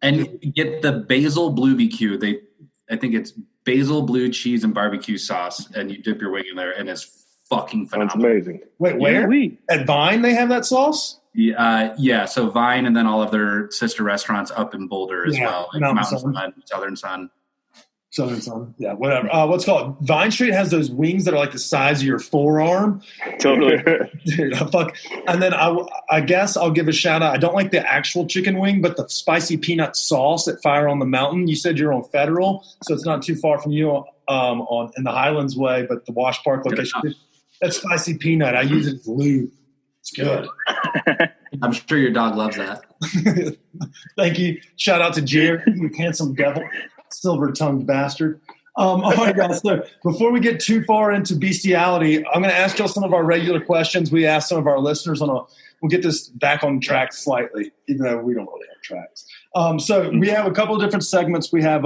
And get the basil blue BQ. I think it's basil, blue cheese, and barbecue sauce, and you dip your wing in there, and it's fucking phenomenal. Sounds amazing. Wait, where? At Vine they have that sauce? Yeah. So Vine, and then all of their sister restaurants up in Boulder as well, like Mountain Sun, Southern Sun. Southern Sun, yeah, whatever. What's it called? Vine Street has those wings that are like the size of your forearm. Totally. Dude, fuck. And then I guess I'll give a shout out. I don't like the actual chicken wing, but the spicy peanut sauce at Fire on the Mountain. You said you're on Federal, so it's not too far from you on in the Highlands Way, but the Wash Park location. That spicy peanut, I use it as lube. It's good. I'm sure your dog loves that. Thank you. Shout out to Jared, you handsome devil. Silver-tongued bastard. All right, guys. So before we get too far into bestiality, I'm going to ask y'all some of our regular questions we ask some of our listeners. We'll get this back on track slightly, even though we don't really have tracks. So we have a couple of different segments. We have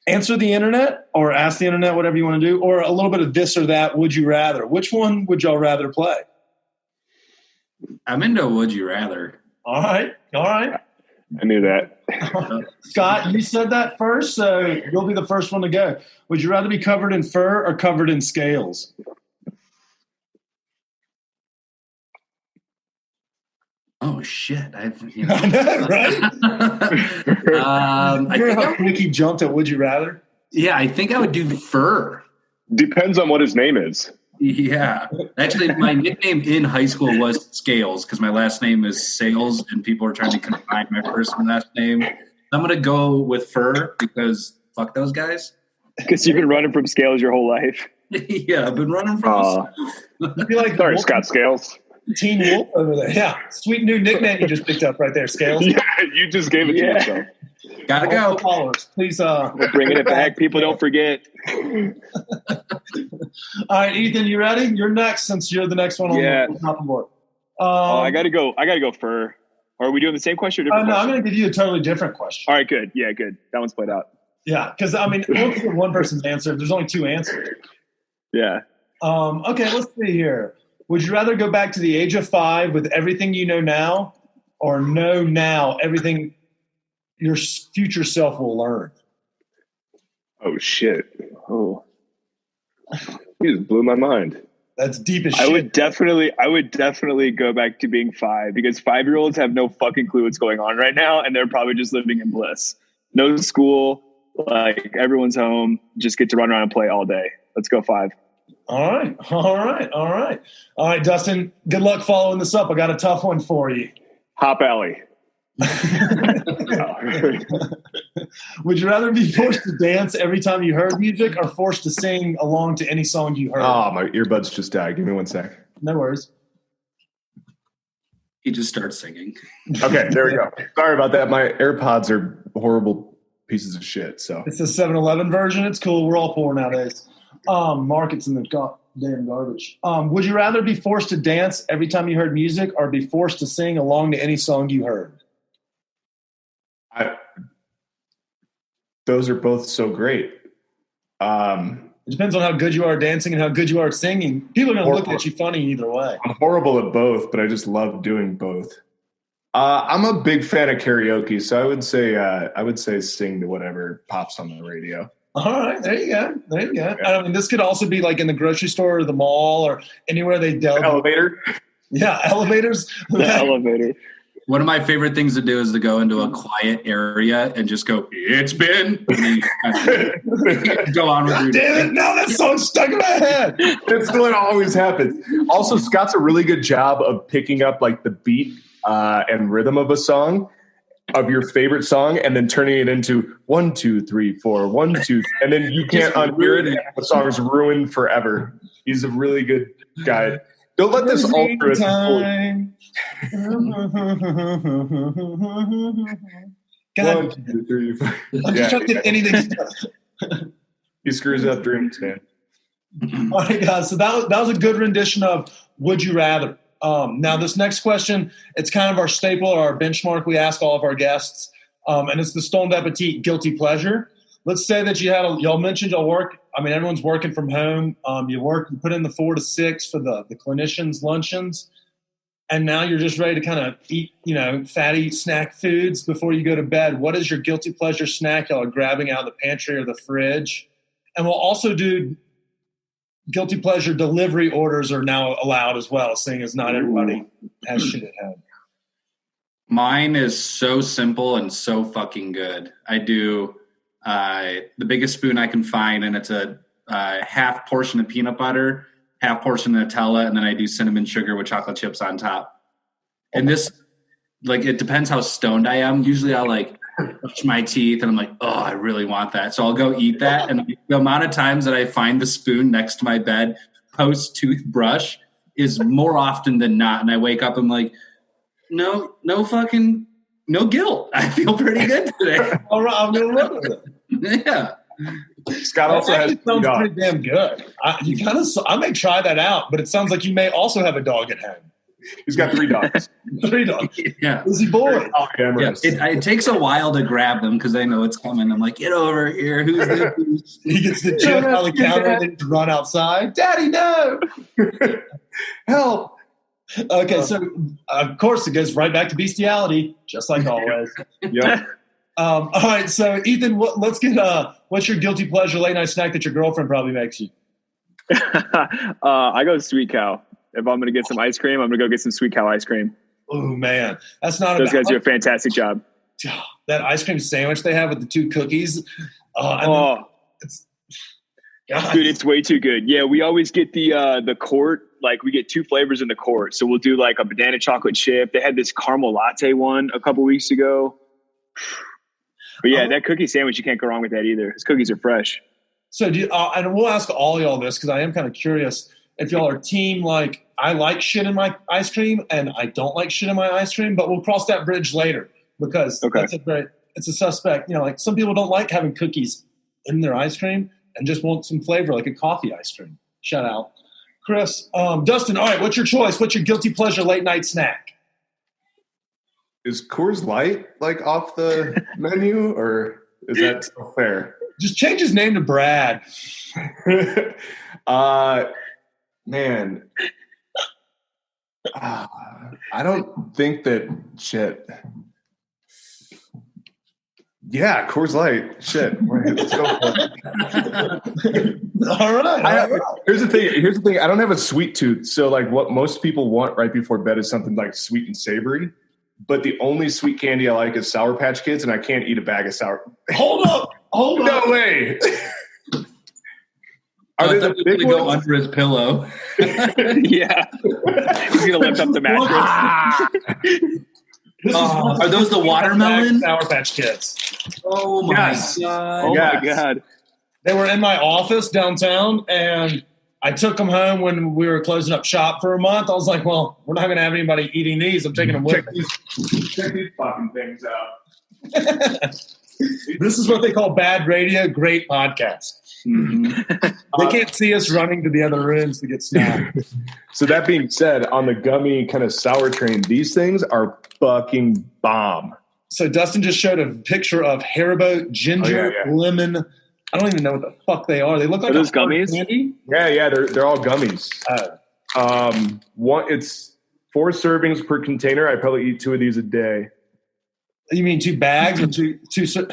Answer the Internet or Ask the Internet, whatever you want to do, or a little bit of this or that, Would You Rather. Which one would y'all rather play? I'm into Would You Rather. All right. I knew that. Scott, you said that first, so you'll be the first one to go. Would you rather be covered in fur or covered in scales? Oh shit! I know, right? I think how Nicky jumped at Would You Rather. Yeah, I think I would do fur. Depends on what his name is. Yeah. Actually, my nickname in high school was Scales because my last name is Sales, and people are trying to combine my first and last name. I'm going to go with Fur because fuck those guys. Because you've been running from Scales your whole life. Yeah, I've been running from Sorry, Scott Scales. Teen Wolf over there. Yeah. Sweet new nickname you just picked up right there, Scales. Yeah, you just gave it to yourself. Gotta go. Followers, please. We're bringing it back. People don't forget. All right, Ethan, you ready? You're next since you're the next one on the top of the board. I gotta go Fur. Or are we doing the same question or different question? I'm going to give you a totally different question. All right, good. Yeah, good. That one's played out. Yeah, because, I mean, we'll give one person's answer. There's only two answers. Yeah. Okay, let's see here. Would you rather go back to the age of 5 with everything you know now or know now everything your future self will learn? Oh, shit. Oh. You just blew my mind. That's deep as shit. I would definitely go back to being 5 because 5-year-olds have no fucking clue what's going on right now, and they're probably just living in bliss. No school, like everyone's home, just get to run around and play all day. Let's go 5. All right, Dustin, good luck following this up. I got a tough one for you. Hop Alley. Would you rather be forced to dance every time you heard music or forced to sing along to any song you heard? Oh, my earbuds just died. Give me 1 sec. No worries. He just starts singing. Okay, there we go. Sorry about that. My AirPods are horrible pieces of shit. So it's the 7-Eleven version. It's cool. We're all poor nowadays. Markets in the damn garbage. Would you rather be forced to dance every time you heard music or be forced to sing along to any song you heard? Those are both so great. It depends on how good you are dancing and how good you are at singing. People are going to look at you funny either way. I'm horrible at both, but I just love doing both. I'm a big fan of karaoke, so I would say sing to whatever pops on the radio. All right, there you go. Yeah. I mean, this could also be like in the grocery store or the mall or anywhere they delve. Elevator. Yeah, elevators. The elevator. One of my favorite things to do is to go into a quiet area and just go, it's been. Go on with your day. Damn it, now that song's stuck in my head. That's what always happens. Also, Scott's a really good job of picking up like the beat and rhythm of a song, of your favorite song, and then turning it into 1, 2, 3, 4, 1, 2, and then you can't unhear it and the song's ruined forever. He's a really good guy. Don't let this alter us. Time. 1, 2, 3, 4. I'm just trying to get anything. He screws up dreams, man. All right, guys. So that was a good rendition of Would You Rather. Now, this next question, it's kind of our staple or our benchmark we ask all of our guests, and it's the Stoned Appetit Guilty Pleasure. Let's say that y'all mentioned y'all work. I mean, everyone's working from home. You put in the 4 to 6 for the clinicians' luncheons. and now you're just ready to kind of eat, fatty snack foods before you go to bed. What is your guilty pleasure snack y'all are grabbing out of the pantry or the fridge? And we'll also do guilty pleasure delivery orders are now allowed as well, seeing as not everybody has shit at home. Mine is so simple and so fucking good. I do the biggest spoon I can find, and it's a half portion of peanut butter, half portion of Nutella, and then I do cinnamon sugar with chocolate chips on top. And this, it depends how stoned I am. Usually I'll brush my teeth and I'm like, oh, I really want that. So I'll go eat that. And the amount of times that I find the spoon next to my bed post toothbrush is more often than not. And I wake up and I'm like, no guilt. I feel pretty good today. All right, I'm going to run with it. Yeah. Scott also has sounds pretty damn good. I may try that out, but it sounds like you may also have a dog at home. He's got 3 dogs. 3 dogs. Yeah. Busy boy. Yeah. It takes a while to grab them because I know it's coming. I'm like, get over here. Who's this? He gets the chip on the counter and then run outside. Daddy, no. Help. Okay, so of course it goes right back to bestiality, just like always. Yeah. All right, so Ethan, let's get what's your guilty pleasure late night snack that your girlfriend probably makes you? I go Sweet Cow. If I'm going to get some ice cream, I'm going to go get some Sweet Cow ice cream. Oh man, that's not. Those guys do a fantastic job. That ice cream sandwich they have with the 2 cookies. Dude, it's way too good. Yeah, we always get the quart. We get 2 flavors in the quart. So we'll do a banana chocolate chip. They had this caramel latte one a couple weeks ago. But yeah, that cookie sandwich, you can't go wrong with that either. His cookies are fresh. So and we'll ask all y'all this because I am kind of curious if y'all are team I like shit in my ice cream and I don't like shit in my ice cream, but we'll cross that bridge later because it's a suspect. Some people don't like having cookies in their ice cream and just want some flavor like a coffee ice cream. Shout out. Chris, Dustin, all right, what's your choice? What's your guilty pleasure late night snack? Is Coors Light off the menu, or is that still fair? Just change his name to Brad. Man, I don't think that shit. Yeah, Coors Light. Shit. Let's go for it. All right. Here's the thing. I don't have a sweet tooth. So what most people want right before bed is something sweet and savory. But the only sweet candy I like is Sour Patch Kids, and I can't eat a bag of sour. Hold up. No way. Are they the big go under his pillow? Yeah. He's going to lift up the mattress. Are those the watermelon? Sour Patch Kids. Oh, my God. Oh, my God. They were in my office downtown, and I took them home when we were closing up shop for a month. I was like, well, we're not going to have anybody eating these. I'm taking them with me. Check these fucking things out. This is what they call bad radio, great podcast. Mm-hmm. They can't see us running to the other rooms to get snacks. So that being said, on the gummy kind of sour train, these things are fucking bomb. So Dustin just showed a picture of Haribo ginger lemon. I don't even know what the fuck they are. They look like those gummies. Candy. Yeah, they're all gummies. It's 4 servings per container. I probably eat 2 of these a day. You mean 2 bags or two?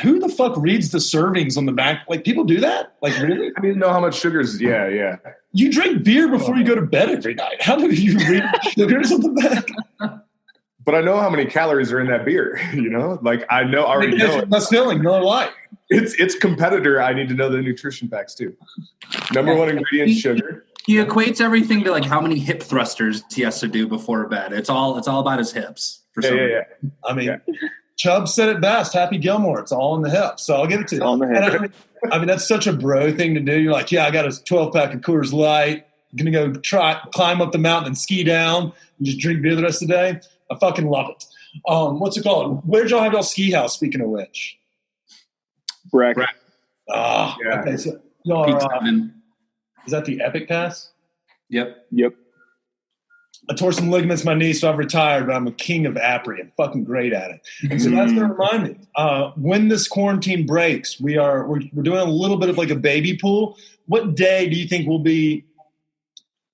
Who the fuck reads the servings on the back? People do that? Really? I didn't know how much sugars. Yeah. You drink beer before you go to bed every night. How do you read sugars on the back? But I know how many calories are in that beer. I already know. That's filling Miller Lite. It's competitor. I need to know the nutrition facts too. Number 1 ingredient, sugar. He equates everything to how many hip thrusters he has to do before bed. It's all about his hips. Yeah. I mean, Chubb said it best. Happy Gilmore. It's all in the hips. So I'll give it to you. All in the hips. I mean, that's such a bro thing to do. You're like, I got a 12-pack of Coors Light. I'm going to go climb up the mountain and ski down and just drink beer the rest of the day. I fucking love it. What's it called? Where'd y'all have y'all ski house, speaking of which? Breck. Oh, yeah. Okay. So y'all are, is that the Epic Pass? Yep. I tore some ligaments in my knee, so I've retired, but I'm a king of Apri. I'm fucking great at it. And so that's going to remind me, when this quarantine breaks, we're doing a little bit of a baby pool. What day do you think we'll be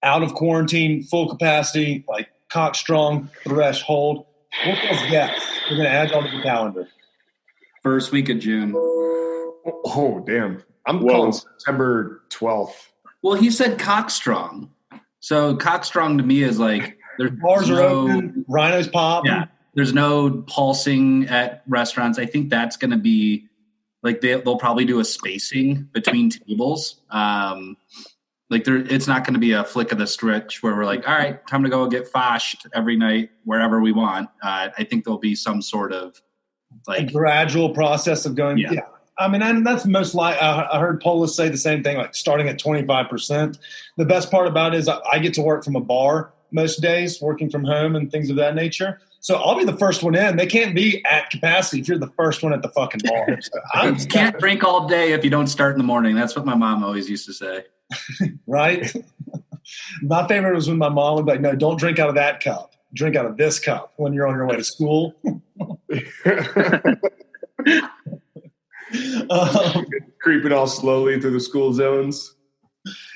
out of quarantine, full capacity, Cockstrong threshold. We'll just guess. We're going to add y'all to the calendar. First week of June. Oh, damn. I'm Whoa. calling September 12th. Well, he said Cockstrong. So Cockstrong to me is like there's Bars are no, open. Rhinos pop. Yeah, there's no pulsing at restaurants. I think that's going to be like they'll probably do a spacing between tables. It's not going to be a flick of the switch where we're like, all right, time to go get foshed every night wherever we want. I think there'll be some sort of A gradual process of going. Yeah. Yeah. I mean, and that's most like I heard Polis say the same thing, like starting at 25%. The best part about it is I get to work from a bar most days, working from home and things of that nature. So I'll be the first one in. They can't be at capacity if you're the first one at the fucking bar. So you can't drink all day if you don't start in the morning. That's what my mom always used to say. Right? My favorite was when my mom would be like, no, don't drink out of that cup. Drink out of this cup when you're on your way to school. Creeping all slowly through the school zones.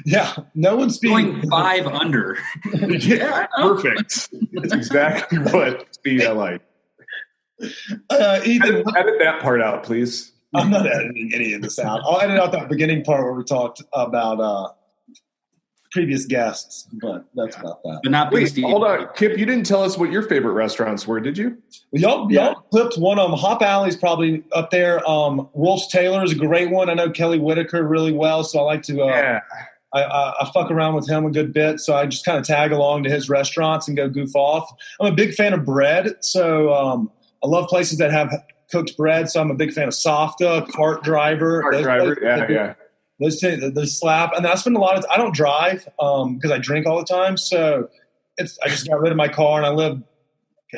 Yeah, no one's speaking. Going 5 under. Yeah, perfect. That's exactly what speed I like. Ethan, Edit that part out, please. I'm not editing any of this out. I'll edit out that beginning part where we talked about previous guests, but that's about that. But not Wait, Steve. hold on. Kip, you didn't tell us what your favorite restaurants were, did you? Y'all clipped one of them. Hop Alley's probably up there. Wolf's Taylor is a great one. I know Kelly Whitaker really well, so I like to I fuck around with him a good bit, so I just kind of tag along to his restaurants and go goof off. I'm a big fan of bread, so I love places that have cooked bread, so I'm a big fan of Softa, Cart Driver. Yeah. Those slap. And then I spend a lot of I don't drive because I drink all the time, so I just got rid of my car, and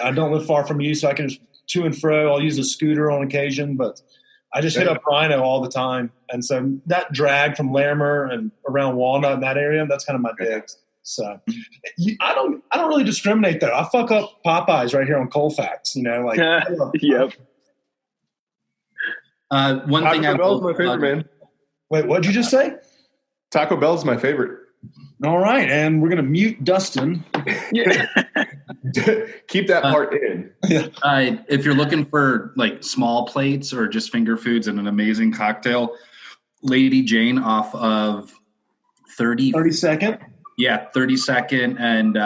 I don't live far from you, so I can just to and fro. I'll use a scooter on occasion, but I just hit up Rhino all the time. And so that drag from Larimer and around Walnut in that area, that's kind of my digs. So I don't really discriminate though. I fuck up Popeyes right here on Colfax, like Yep. One thing Taco Bell's my favorite, man. Wait, what'd you just say? Taco Bell's my favorite. All right, and we're gonna mute Dustin. Keep that part in. If you're looking for like small plates or just finger foods and an amazing cocktail, Lady Jane off of 32nd. Yeah, 32nd and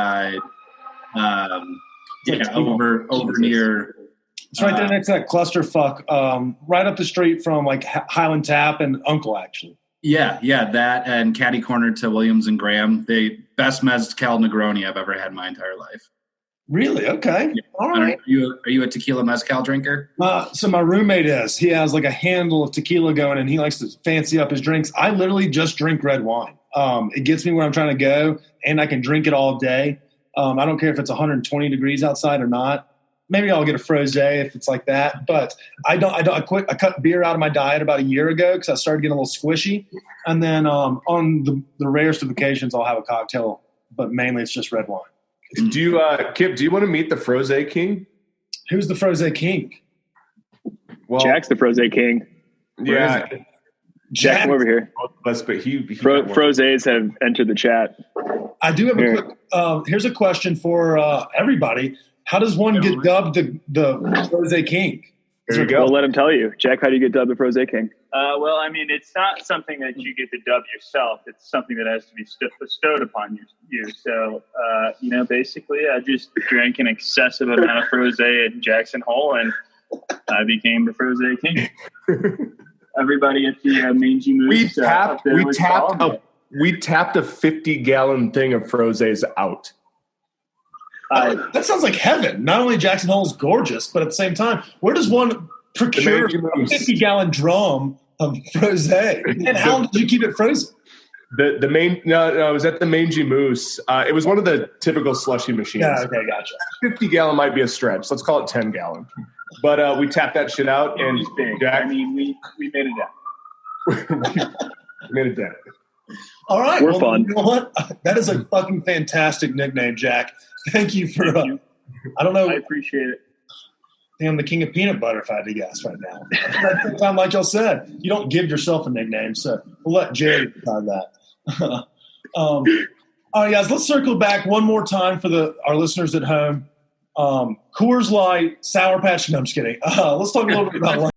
over near. It's right there next to that clusterfuck, right up the street from like Highland Tap and Uncle, actually. Yeah, that and catty corner to Williams and Graham. The best mezcal Negroni I've ever had in my entire life. Really? Okay. Yeah. All right. Are you a tequila mezcal drinker? So my roommate is. He has like a handle of tequila going, and he likes to fancy up his drinks. I literally just drink red wine. It gets me where I'm trying to go, and I can drink it all day. I don't care if it's 120 degrees outside or not. Maybe I'll get a frosé if it's like that, but I cut beer out of my diet about a year ago because I started getting a little squishy. And then on the rarest of occasions, I'll have a cocktail, but mainly it's just red wine. Do you, Kip? Do you want to meet the Frosé King? Who's the frosé king? Well, Jack's the Frosé King. Yeah, Jack, come over here. but he Frosés have entered the chat. I do have a quick. Here's a question for everybody. How does one get dubbed the frosé king? There you go. We'll let him tell you. Jack, how do you get dubbed the Frosé King? Well, I mean, it's not something that you get to dub yourself. It's something that has to be bestowed upon you. So, basically, I just drank an excessive amount of frosé at Jackson Hole, and I became the Frosé King. Everybody at the Mangy Moose we tapped a 50-gallon thing of frosés out. That sounds like heaven. Not only Jackson Hole is gorgeous, but at the same time, where does one procure a 50-gallon drum of frosé? And how long did you keep it frozen? I was at the Mangy Moose. It was one of the typical slushy machines. Yeah, okay, gotcha. 50-gallon might be a stretch. Let's call it 10-gallon. But we tapped that shit out, and Jack, I mean, we made it down. made it down. All right. We're fun. You know what? That is a fucking fantastic nickname, Jack. Thank you for I don't know. I appreciate it. I think I'm the king of peanut butter if I had to guess right now. At the time, like y'all said, you don't give yourself a nickname, so we'll let Jerry decide that. All right, guys, let's circle back one more time for our listeners at home. Coors Light, Sour Patch. No, I'm just kidding. Let's talk a little bit about